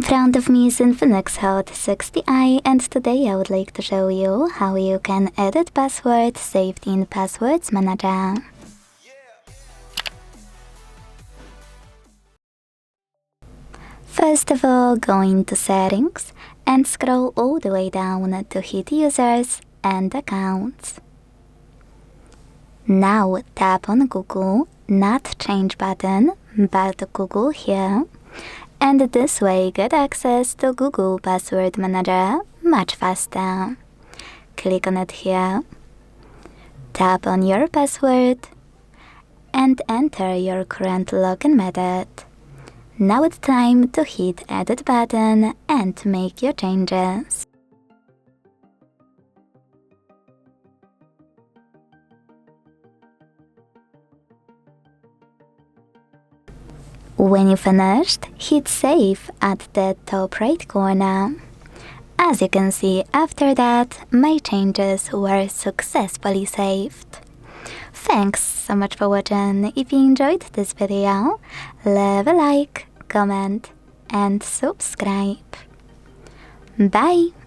front of me is INFINIX Hot 60i, and today I would like to show you how you can edit password saved in Passwords Manager. First of all, go into Settings and scroll all the way down to hit Users and Accounts. Now tap on Google, not Change button, but Google here, and this way get access to Google Password Manager much faster. Click on it here, tap on your password, and enter your current login method. Now it's time to hit Edit button and make your changes. When you finished, hit Save at the top right corner. As you can see, after that, my changes were successfully saved. Thanks so much for watching. If you enjoyed this video, leave a like, comment and subscribe. Bye!